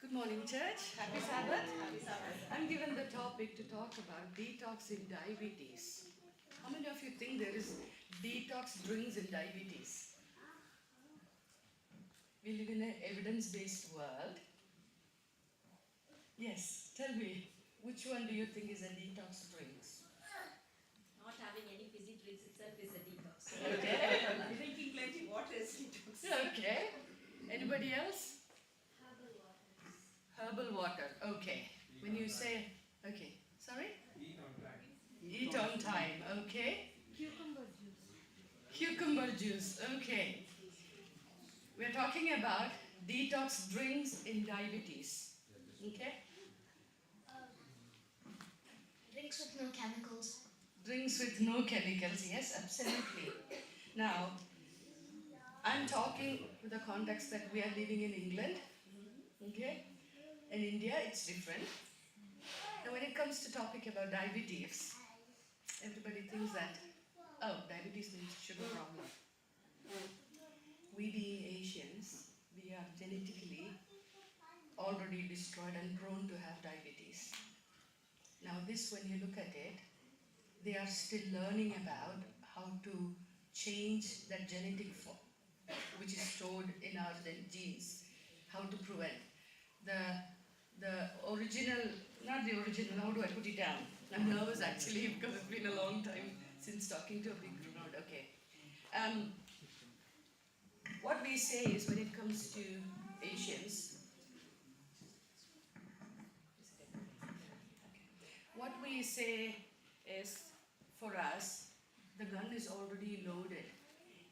Good morning, church. Happy Sabbath. Happy Sabbath. I'm given the topic to talk about detox in diabetes. How many of you think there is detox drinks in diabetes? We live in an evidence-based world. Yes, tell me, which one do you think is a detox drinks? Not having any fizzy drinks itself is a detox. Okay. Drinking plenty water is detox. Okay. Anybody else? Herbal waters. Herbal water. Okay. When you say, okay. Sorry? Eat on time. Eat on time. Okay. Cucumber juice. Cucumber juice. Okay. We're talking about detox drinks in diabetes. Okay? Drinks with no chemicals. Drinks with no chemicals. Yes, absolutely. Now, I'm talking with the context that we are living in England. Okay? In India, it's different. Now, when it comes to topic about diabetes, everybody thinks that, oh, diabetes means sugar problem. We being Asians, we are genetically already destroyed and prone to have diabetes. Now this, when you look at it, they are still learning about how to change that genetic form, which is stored in our genes, how to prevent. The original, not the original, how do I put it down? I'm nervous actually because it's been a long time since talking to a big crowd. Okay. What we say is when it comes to Asians, what we say is for us, the gun is already loaded.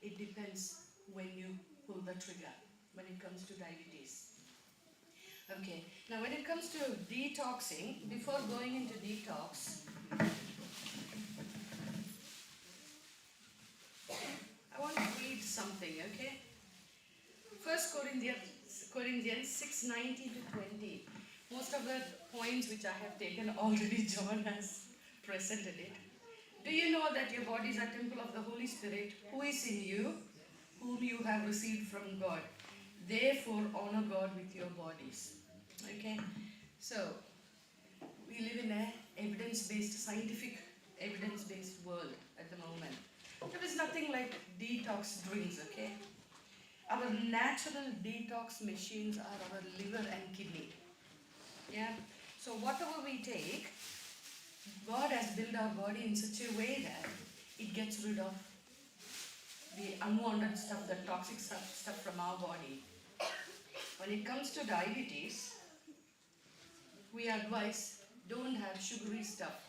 It depends when you pull the trigger when it comes to diabetes. Okay, now when it comes to detoxing, before going into detox, I want to read something, okay? 1 Corinthians 6:19 to 20. Most of the points which I have taken already John has presented it. Do you know that your bodies are temple of the Holy Spirit who is in you, whom you have received from God? Therefore, honor God with your bodies. Okay? So, we live in an evidence-based, scientific evidence-based world at the moment. There is nothing like detox drinks, okay? Our natural detox machines are our liver and kidney. Yeah? So whatever we take, God has built our body in such a way that it gets rid of the unwanted stuff, the toxic stuff from our body. When it comes to diabetes, we advise don't have sugary stuff.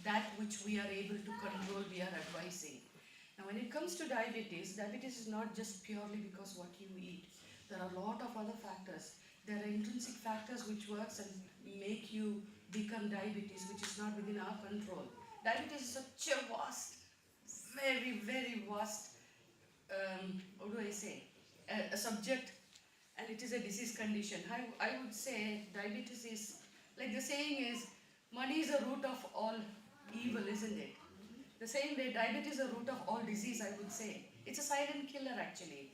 That which we are able to control, we are advising. Now when it comes to diabetes is not just purely because what you eat. There are a lot of other factors. There are intrinsic factors which works and make you become diabetes, which is not within our control. Diabetes is such a vast, very, very vast, what do I say, a subject, and it is a disease condition. I would say diabetes is, like the saying is, money is the root of all evil, isn't it? The same way, diabetes is the root of all disease, I would say. It's a silent killer actually.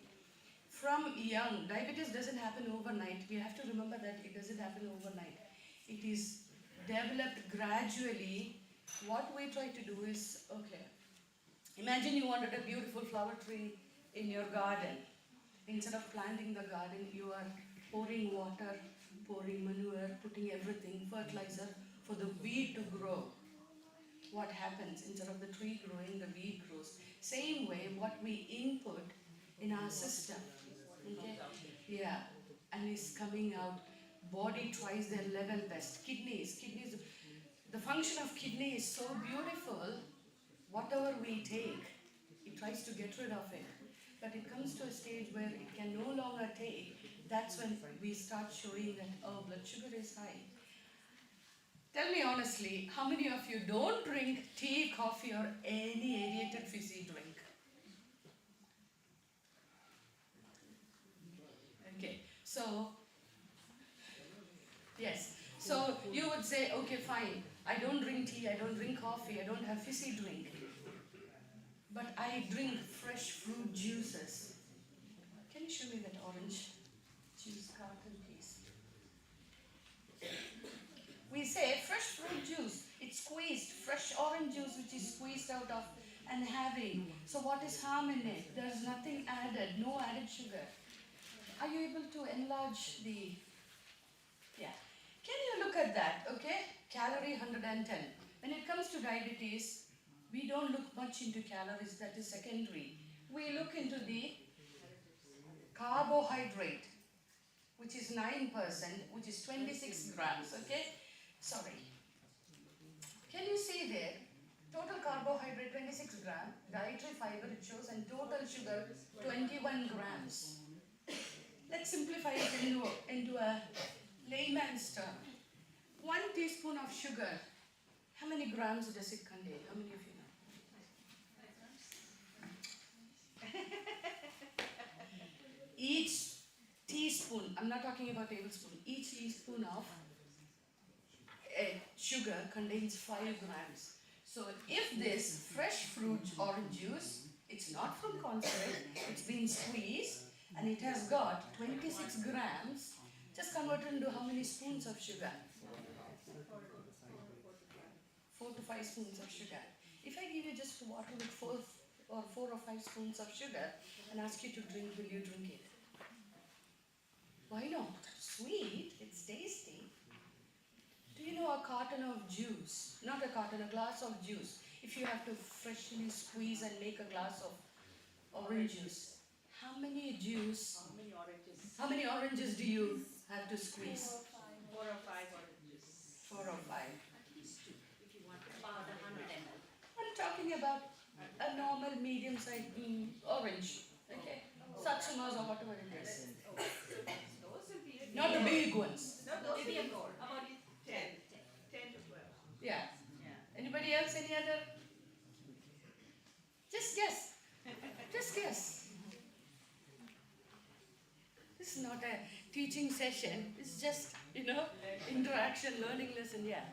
From young, diabetes doesn't happen overnight. We have to remember that it doesn't happen overnight. It is developed gradually. What we try to do is, okay, imagine you wanted a beautiful flower tree in your garden. Instead of planting the garden, you are pouring water, pouring manure, putting everything, fertilizer for the weed to grow. What happens? Instead of the tree growing, the weed grows. Same way, what we input in our system, okay? Yeah, and it's coming out. Body tries their level best. Kidneys, the function of kidney is so beautiful. Whatever we take, it tries to get rid of it. But it comes to a stage where it can no longer take. That's when we start showing that, oh, blood sugar is high. Tell me honestly, how many of you don't drink tea, coffee, or any aerated fizzy drink? Okay, so, yes. So you would say, okay, fine, I don't drink tea, I don't drink coffee, I don't have fizzy drink. But I drink fresh fruit juices. Can you show me that orange juice carton, please? squeezed, fresh orange juice which is squeezed out of and having. So what is harm in it? There's nothing added, no added sugar. Are you able to enlarge the, yeah. Can you look at that, okay? Calorie 110. When it comes to diabetes, we don't look much into calories, that is secondary. We look into the carbohydrate, which is 9%, which is 26 grams, okay? Sorry. Can you see there? Total carbohydrate 26 grams, dietary fiber it shows, and total sugar 21 grams. Let's simplify it into a layman's term. 1 teaspoon of sugar, how many grams does it contain? How many of you know? Each teaspoon, I'm not talking about tablespoon, each teaspoon of sugar contains 5 grams. So if this fresh fruit orange juice, it's not from concentrate, it's been squeezed and it has got 26 grams, just convert it into how many spoons of sugar? 4 to 5 spoons of sugar. If I give you just water with 4 or 5 spoons of sugar and ask you to drink, will you drink it? Why not? Sweet, it's tasty. Do you know a carton of juice, not a carton, a glass of juice, if you have to freshly squeeze and make a glass of orange juice, how many oranges do you have to squeeze? 4 or 5 oranges. 4 or 5. At least 2, if you want about 100 ml. I'm talking about a normal medium-sized orange, okay? Satsumas or whatever it is. Those will be Not the big ones. maybe a more. About 10 to 12. Yeah. Yeah. Anybody else? Any other? Just guess. Just guess. This is not a teaching session. It's just, interaction, learning lesson, yeah.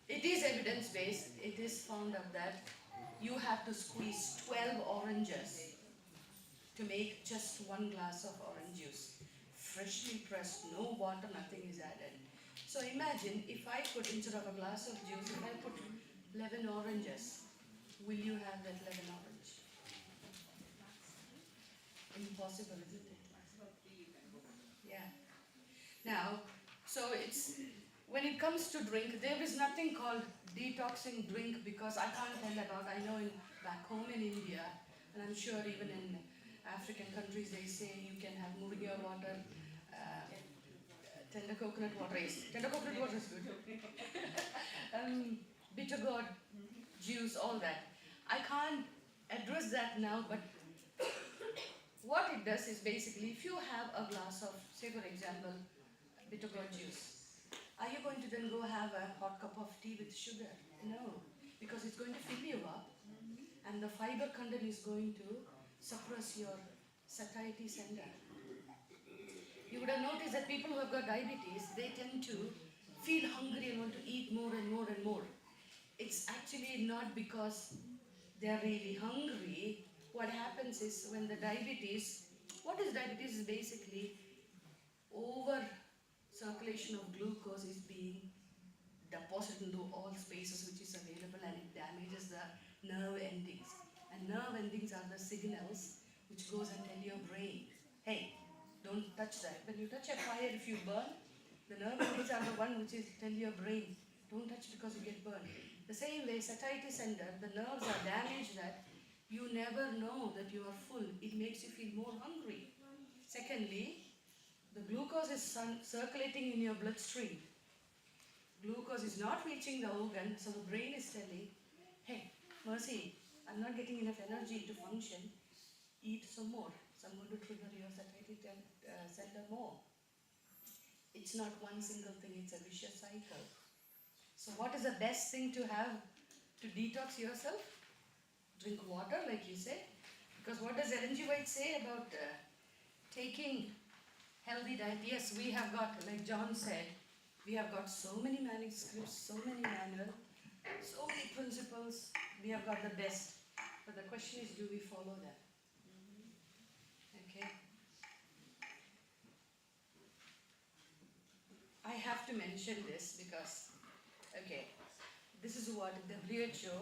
It is evidence-based. It is found out that you have to squeeze 12 oranges to make just 1 glass of orange juice. Freshly pressed, no water, nothing is added. So imagine if I put, instead of a glass of juice, if I put 11 oranges, will you have that 11 orange? Impossible, isn't it? Yeah. Now, so it's, when it comes to drink, there is nothing called detoxing drink because I can't tell about, I know back home in India, and I'm sure even in African countries they say you can have murgia water, tender coconut water is good. Bitter gourd juice, all that. I can't address that now, but what it does is basically, if you have a glass of, say for example, bitter gourd juice, are you going to then go have a hot cup of tea with sugar? No, because it's going to fill you up, and the fiber content is going to suppress your satiety center. You would have noticed that people who have got diabetes, they tend to feel hungry and want to eat more and more and more. It's actually not because they're really hungry. What happens is when the diabetes, what is diabetes is basically over circulation of glucose is being deposited into all spaces which is available, and it damages the nerve endings. And nerve endings are the signals which goes and tell your brain, hey, don't touch that. When you touch a fire, if you burn, the nerve endings are the one which is tell your brain, don't touch because you get burned. The same way, satiety center, the nerves are damaged that you never know that you are full. It makes you feel more hungry. Secondly, the glucose is circulating in your bloodstream. Glucose is not reaching the organ, so the brain is telling, hey, Mercy, I'm not getting enough energy to function. Eat some more. So I'm going to trigger your satiety center more. It's not one single thing, it's a vicious cycle. So what is the best thing to have to detox yourself? Drink water, like you said. Because what does Ellen G. White say about taking healthy diet? Yes, we have got, like John said, we have got so many manuscripts, so many manuals, so many principles. We have got the best. But the question is, do we follow them? Okay. I have to mention this because Okay, this is what WHO,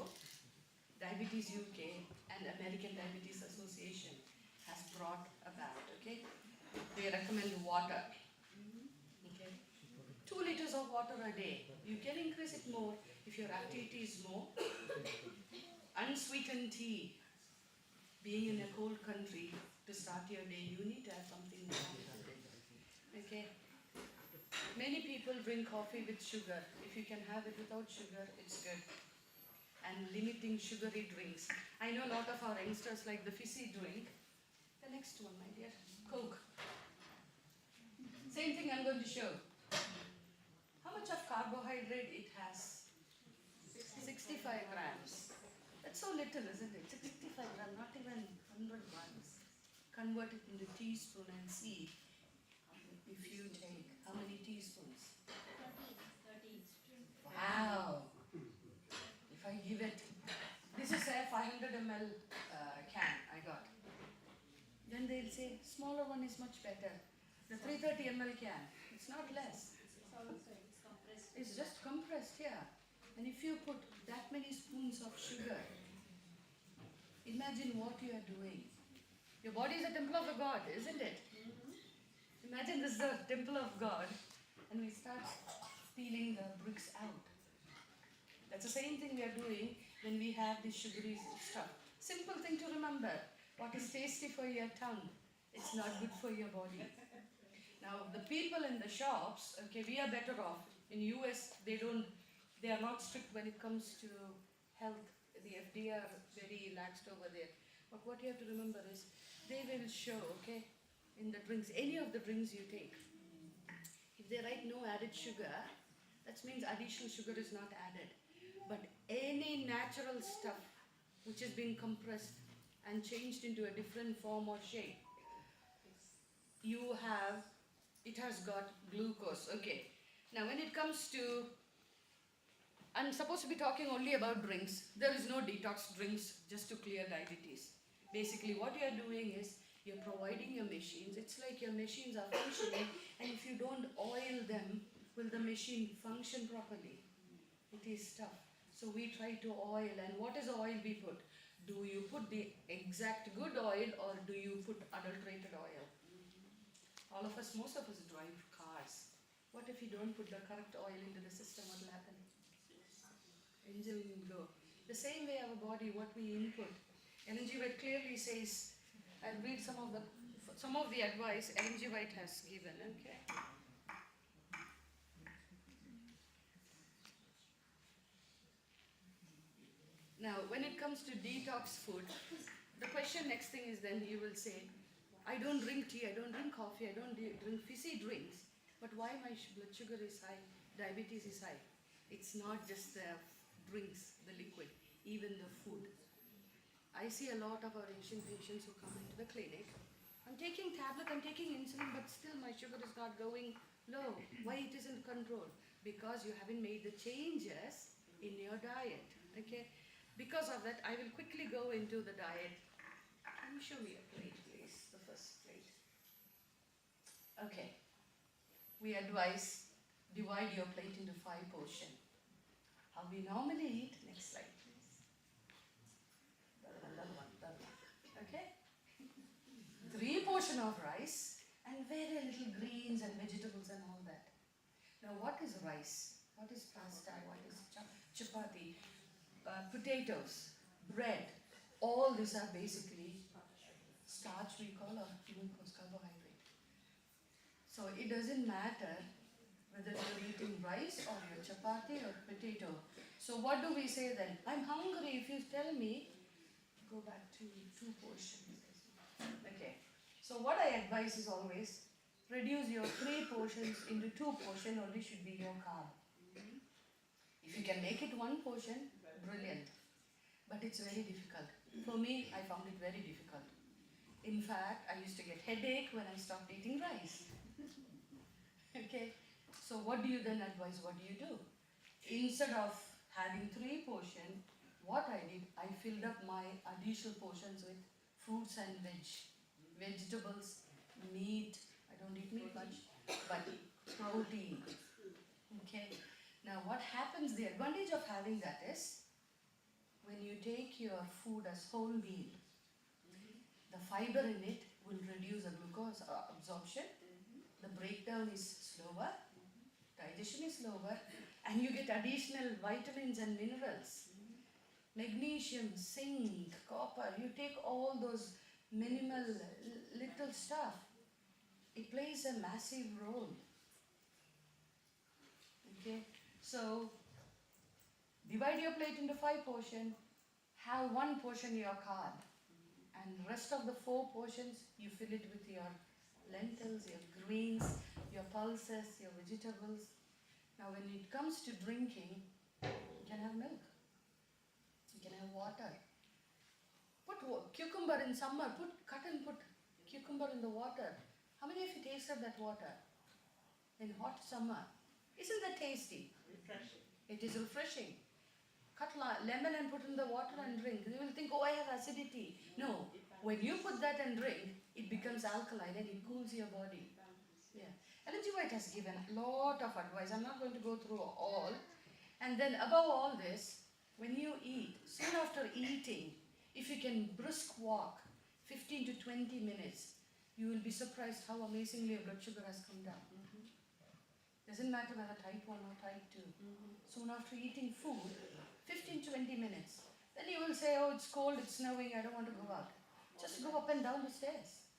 Diabetes UK, and American Diabetes Association has brought about. Okay, they recommend water. Okay, 2 liters of water a day. You can increase it more if your activity is more. Unsweetened tea. Being in a cold country, to start your day, you need to have something warm with it. Okay. Many people drink coffee with sugar. If you can have it without sugar, it's good. And limiting sugary drinks. I know a lot of our youngsters like the fizzy drink. The next one, my dear, Coke. Same thing I'm going to show. How much of carbohydrate it has? 65 grams. That's so little, isn't it? 65 grams, not even 100 grams. Convert it into teaspoon and see if you take how many teaspoons. 13. Wow. If I give it, this is a 500 ml can I got. Then they'll say smaller one is much better. The 330 ml can, it's not less. It's compressed. It's just compressed, yeah. And if you put that many spoons of sugar, imagine what you are doing. Your body is a temple of a God, isn't it? Imagine this is the temple of God, and we start peeling the bricks out. That's the same thing we are doing when we have this sugary stuff. Simple thing to remember. What is tasty for your tongue, it's not good for your body. Now, the people in the shops, okay, we are better off. In US, they are not strict when it comes to health. The FDA are very laxed over there. But what you have to remember is, they will show, okay, in the drinks, any of the drinks you take, if they write no added sugar, that means additional sugar is not added. But any natural stuff which has been compressed and changed into a different form or shape, it has got glucose. Okay. Now when it comes to, I'm supposed to be talking only about drinks. There is no detox drinks just to clear diabetes. Basically what you are doing is, you're providing your machines. It's like your machines are functioning, and if you don't oil them, will the machine function properly? It is tough. So we try to oil, and what is the oil we put? Do you put the exact good oil, or do you put adulterated oil? All of us, most of us drive cars. What if you don't put the correct oil into the system? What will happen? Engine will go. The same way our body, what we input. Ellen G. White clearly says, I'll read some of the advice Ellen G. White has given, okay? Now, when it comes to detox food, the question next thing is, then you will say, I don't drink tea, I don't drink coffee, I don't drink fizzy drinks, but why my blood sugar is high, diabetes is high? It's not just the drinks, the liquid, even the food. I see a lot of our Asian patients who come into the clinic. I'm taking tablet, I'm taking insulin, but still my sugar is not going low. Why it isn't controlled? Because you haven't made the changes in your diet. Okay? Because of that, I will quickly go into the diet. Can you show me a plate, please? The first plate. Okay. We advise divide your plate into 5 portions. How we normally eat. Next slide, please. Okay? 3 portions of rice and very little greens and vegetables and all that. Now, what is rice? What is pasta? What is chapati? Potatoes, bread. All these are basically starch, we call, or glucose, carbohydrate. So it doesn't matter whether you're eating rice or your chapati or potato. So what do we say then? I'm hungry. If you tell me, go back to 2 portions. Okay. So what I advise is always reduce your 3 portions into 2 portions, only should be your carb. If you can make it 1 portion, brilliant. But it's very difficult. For me, I found it very difficult. In fact, I used to get headache when I stopped eating rice. Okay. So what do you then advise? What do you do? Instead of having 3 portions, what I did, I filled up my additional portions with fruits and vegetables, meat. I don't eat meat much, but protein. Okay. Now what happens, the advantage of having that is, when you take your food as whole meal, the fiber in it will reduce the glucose absorption, the breakdown is slower, digestion is slower, and you get additional vitamins and minerals. Magnesium, zinc, copper, you take all those minimal little stuff. It plays a massive role. Okay, so divide your plate into 5 portions, have 1 portion your carb, and rest of the 4 portions you fill it with your lentils, your greens, your pulses, your vegetables. Now when it comes to drinking, you can have milk, you can have water. Put cucumber in summer, cut and put cucumber in the water. How many of you tasted that water in hot summer? Isn't that tasty? Refreshing. It is refreshing. Cut lemon and put in the water and drink. You will think, oh, I have acidity. No, when you put that and drink, it becomes alkaline and it cools your body. Yeah. Ellen G. White has given a lot of advice. I'm not going to go through all. And then above all this, when you eat, soon after eating, if you can brisk walk 15 to 20 minutes, you will be surprised how amazingly your blood sugar has come down. Doesn't matter whether type 1 or type 2. Soon after eating food, 15 to 20 minutes. Then you will say, oh, it's cold, it's snowing, I don't want to go out. Just go up and down the stairs.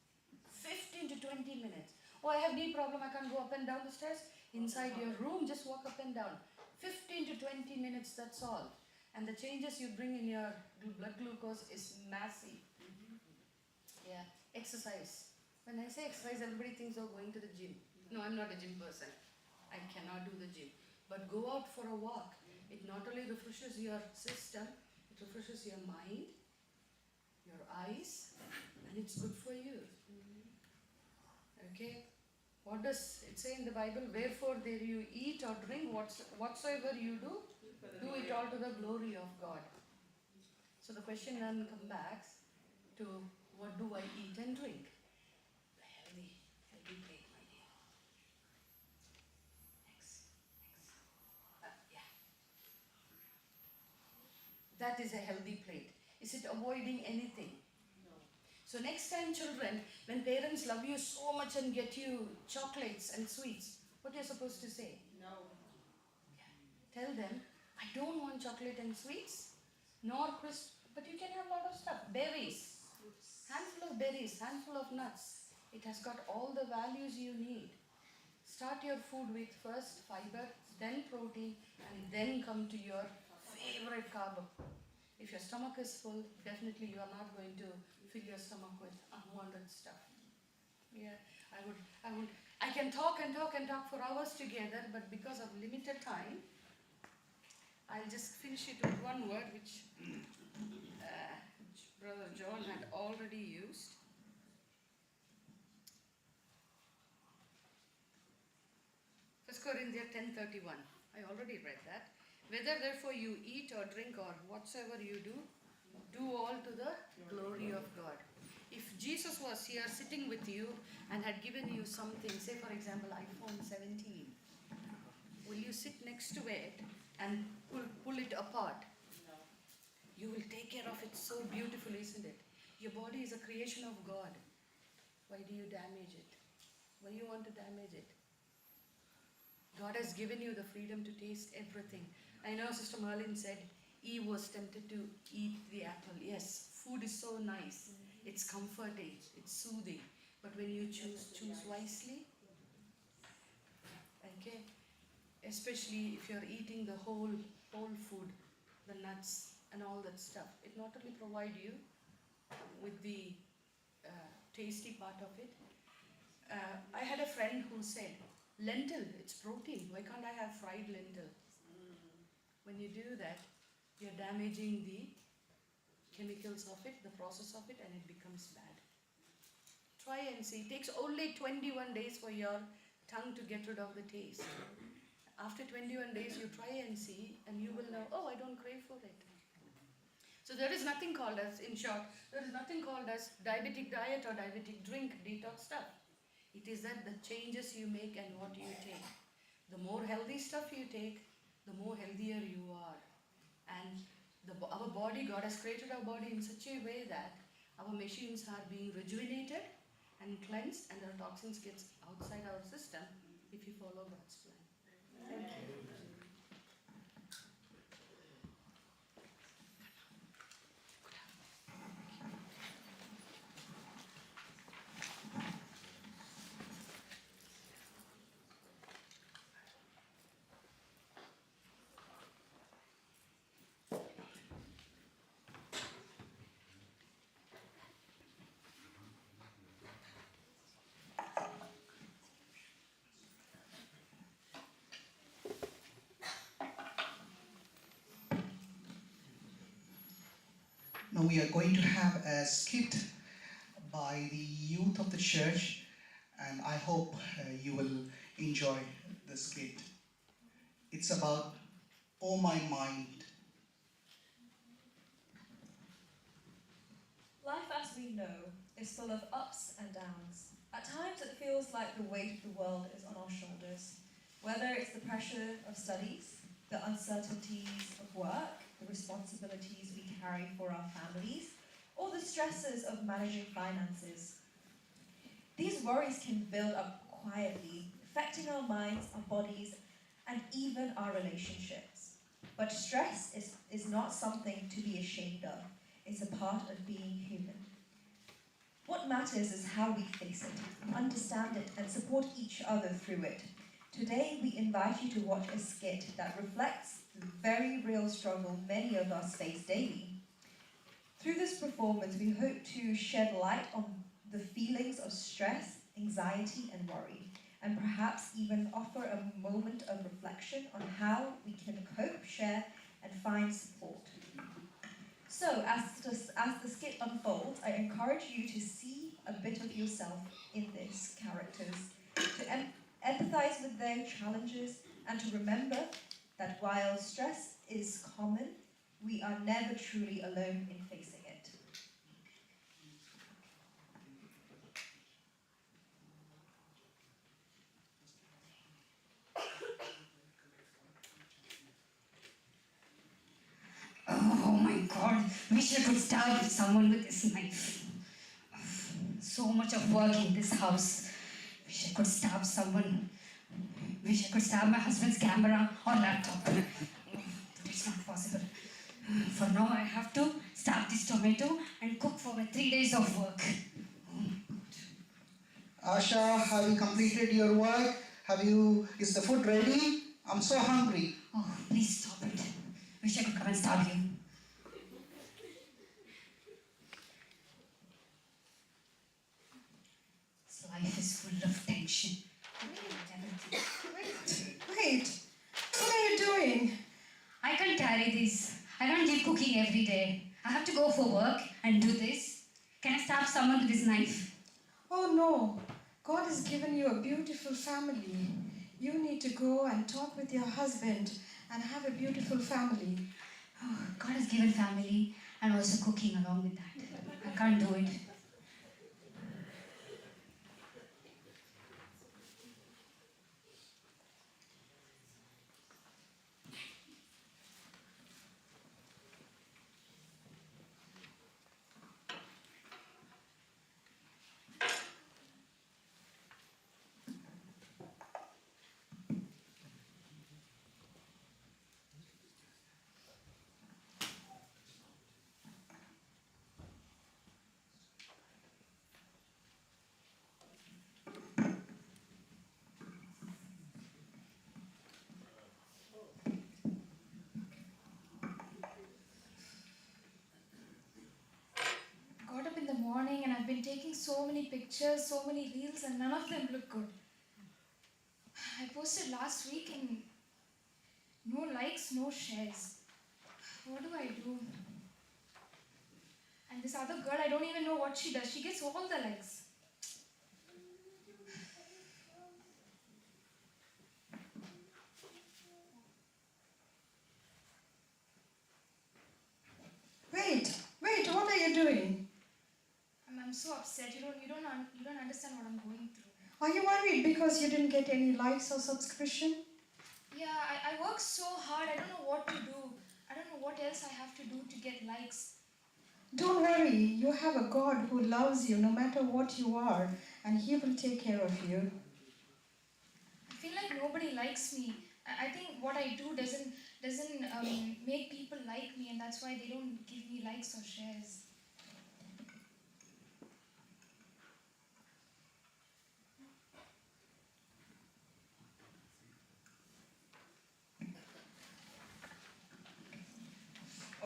15 to 20 minutes. Oh, I have knee problem, I can't go up and down the stairs. Inside your room, just walk up and down. 15 to 20 minutes, that's all. And the changes you bring in your blood glucose is massive. Yeah, exercise. When I say exercise, everybody thinks, oh, going to the gym. No, I'm not a gym person. I cannot do the gym. But go out for a walk. It not only refreshes your system, it refreshes your mind, your eyes, and it's good for you. Okay? What does it say in the Bible? Wherefore there you eat or drink, whatsoever you do, do it all to the glory of God. So the question then comes back to, what do I eat and drink? Healthy plate, my dear. Next. Yeah. That is a healthy plate. Is it avoiding anything? So next time, children, when parents love you so much and get you chocolates and sweets, what are you supposed to say? No. Yeah. Tell them, I don't want chocolate and sweets, nor crisp, but you can have a lot of stuff. Berries. Handful of berries, handful of nuts. It has got all the values you need. Start your food with first fiber, then protein, and then come to your favorite carb. If your stomach is full, definitely you are not going to fill your stomach with unwanted stuff. Yeah, I can talk and talk and talk for hours together, but because of limited time, I'll just finish it with one word which Brother John had already used. 1 Corinthians 10:31. I already read that. Whether therefore you eat or drink or whatsoever you do, do all to the glory of God. If Jesus was here sitting with you and had given you something, say for example iPhone 17, will you sit next to it and pull it apart? You will take care of it so beautifully, isn't it? Your body is a creation of God. Why do you damage it? Why do you want to damage it? God has given you the freedom to taste everything. I know Sister Merlin said Eve was tempted to eat the apple. Yes, food is so nice. It's comforting, it's soothing. But when you choose wisely. Okay? Especially if you're eating the whole food, the nuts and all that stuff. It not only provides you with the tasty part of it. I had a friend who said, lentil, it's protein. Why can't I have fried lentil? When you do that, you're damaging the chemicals of it, the process of it, and it becomes bad. Try and see. It takes only 21 days for your tongue to get rid of the taste. After 21 days, you try and see, and you will know, oh, I don't crave for it. So there is nothing called as, in short, there is nothing called as diabetic diet or diabetic drink, detox stuff. It is that the changes you make and what you take. The more healthy stuff you take, the more healthier you are. And our body, God has created our body in such a way that our machines are being rejuvenated and cleansed, and our toxins get outside our system if you follow God's plan. Thank you. Now we are going to have a skit by the youth of the church, and I hope you will enjoy the skit. It's about Oh My Mind. Life as we know is full of ups and downs. At times it feels like the weight of the world is on our shoulders. Whether it's the pressure of studies, the uncertainties of work, the responsibilities we carry for our families, or the stresses of managing finances. These worries can build up quietly, affecting our minds, our bodies, and even our relationships. But stress is not something to be ashamed of. It's a part of being human. What matters is how we face it, understand it, and support each other through it. Today, we invite you to watch a skit that reflects the very real struggle many of us face daily. Through this performance, we hope to shed light on the feelings of stress, anxiety, and worry, and perhaps even offer a moment of reflection on how we can cope, share, and find support. So, as the skit unfolds, I encourage you to see a bit of yourself in these characters, to empathize with their challenges, and to remember that while stress is common, we are never truly alone in facing it. Oh my God, wish I could stab someone with this knife. So much of work in this house. Wish I could stab someone. Wish I could stab my husband's camera or laptop. But it's not possible. For now, I have to stab this tomato and cook for my 3 days of work. Asha, have you completed your work? Is the food ready? I'm so hungry. Oh, please stop it. Wish I could come and stab you. This life is full of tension. Wait, what are you doing? I can't carry this. I can't keep cooking every day. I have to go for work and do this. Can I stab someone with this knife? Oh no, God has given you a beautiful family. You need to go and talk with your husband and have a beautiful family. Oh, God has given family and also cooking along with that. I can't do it. Got up in the morning and I've been taking so many pictures, so many reels, and none of them look good. I posted last week and no likes, no shares. What do I do? And this other girl, I don't even know what she does. She gets all the likes. Wait, what are you doing? I'm so upset. You don't understand what I'm going through. Are you worried because you didn't get any likes or subscription? Yeah, I work so hard. I don't know what to do. I don't know what else I have to do to get likes. Don't worry, you have a God who loves you no matter what you are, and He will take care of you. I feel like nobody likes me. I think what I do doesn't make people like me, and that's why they don't give me likes or shares.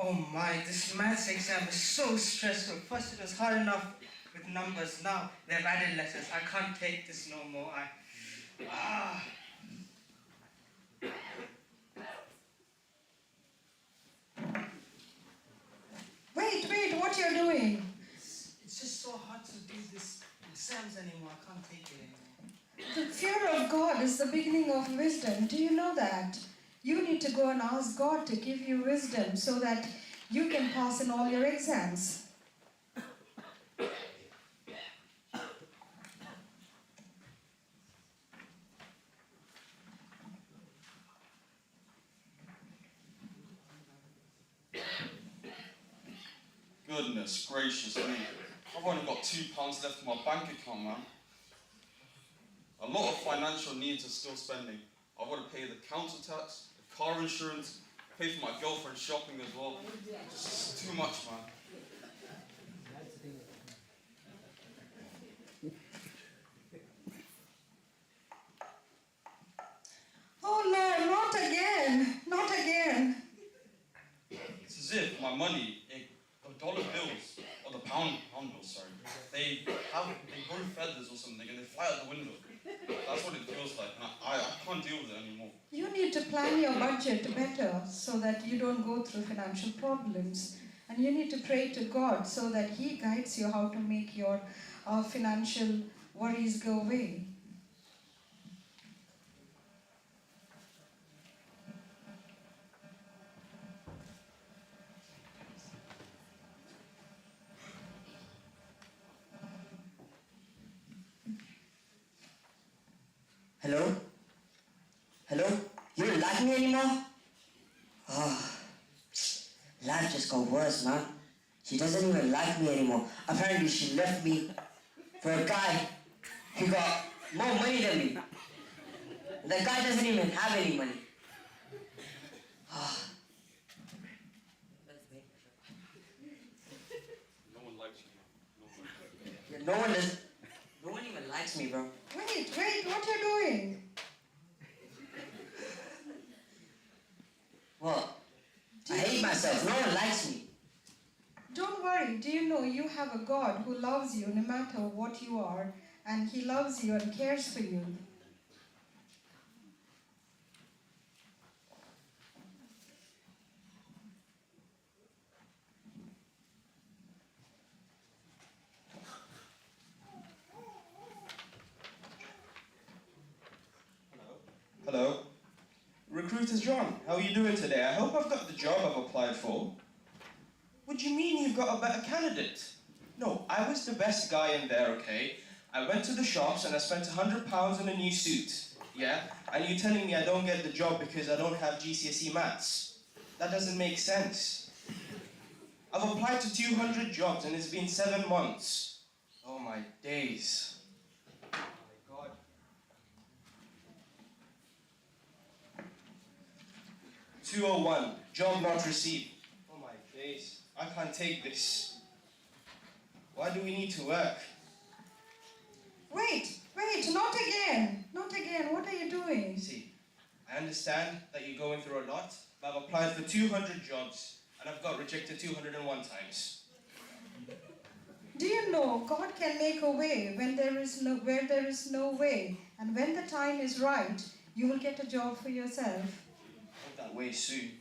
Oh my, this maths exam is so stressful. First it was hard enough with numbers, now they've added letters. I can't take this no more. Wait, what you're doing? It's just so hard to do this exams anymore. I can't take it anymore. The fear of God is the beginning of wisdom. Do you know that? You need to go and ask God to give you wisdom so that you can pass in all your exams. Goodness gracious me. I've only got £2 left in my bank account, man. A lot of financial needs are still spending. I've got to pay the council tax, the car insurance, pay for my girlfriend's shopping as well. It's too much, man. Oh no, not again! Not again! It's as if my money, the dollar bills, or the pound bills, sorry, they grow feathers or something and they fly out the window. That's what it feels like, and I can't deal with it anymore. You need to plan your budget better so that you don't go through financial problems. And you need to pray to God so that He guides you how to make your financial worries go away. Hello? Hello? You don't like me anymore? Oh, life just got worse, man. She doesn't even like me anymore. Apparently she left me for a guy who got more money than me. The guy doesn't even have any money. Oh. No one likes you, man. No one does. No one even likes me, bro. Wait, what are you doing? Well, I hate myself. No one likes me. Don't worry, do you know you have a God who loves you no matter what you are, and He loves you and cares for you. Hello. Recruiter John, how are you doing today? I hope I've got the job I've applied for. What do you mean you've got a better candidate? No, I was the best guy in there, okay? I went to the shops and I spent £100 on a new suit, yeah? And you're telling me I don't get the job because I don't have GCSE maths? That doesn't make sense. I've applied to 200 jobs and it's been 7 months. Oh my days. 201, job not received. Oh my days, I can't take this. Why do we need to work? Wait, not again. Not again, what are you doing? See, I understand that you're going through a lot, but I've applied for 200 jobs and I've got rejected 201 times. Do you know God can make a way where there is no way, and when the time is right, you will get a job for yourself. That way soon.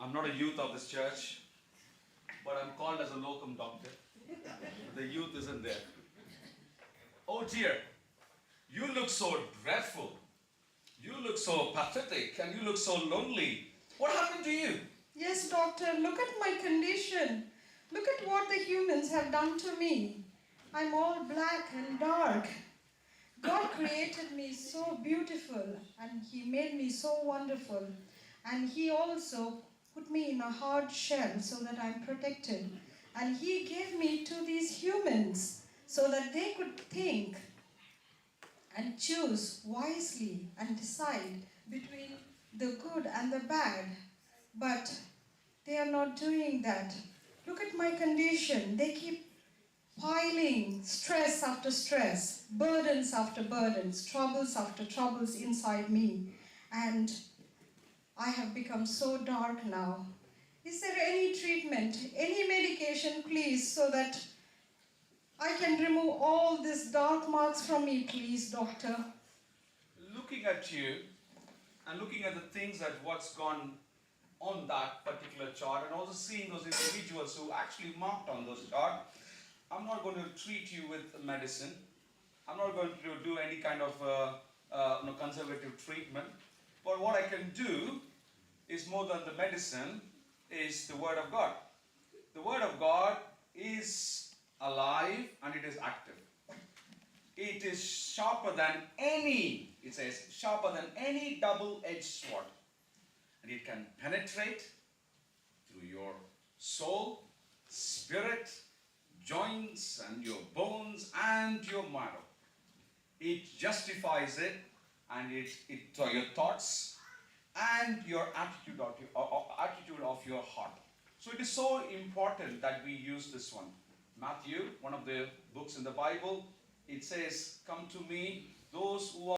I'm not a youth of this church, but I'm called as a locum doctor. The youth isn't there. Oh dear, you look so dreadful. You look so pathetic and you look so lonely. What happened to you? Yes, doctor, look at my condition. Look at what the humans have done to me. I'm all black and dark. God created me so beautiful and He made me so wonderful. And He also put me in a hard shell so that I'm protected. And He gave me to these humans so that they could think and choose wisely and decide between the good and the bad. But they are not doing that. Look at my condition. They keep piling stress after stress, burdens after burdens, troubles after troubles inside me. And I have become so dark now. Is there any treatment, any medication, please, so that I can remove all these dark marks from me, please, doctor? Looking at you and looking at the things that what's gone on that particular chart, and also seeing those individuals who actually marked on those charts, I'm not going to treat you with medicine. I'm not going to do any kind of conservative treatment. But what I can do is more than the medicine, is the Word of God. The Word of God is alive and it is active. It is sharper than any, it says, sharper than any double-edged sword. And it can penetrate through your soul, spirit, joints, and your bones, and your marrow. It justifies it, and your thoughts, and your attitude of your heart. So it is so important that we use this one. Matthew, one of the books in the Bible, it says, "Come to me, those who are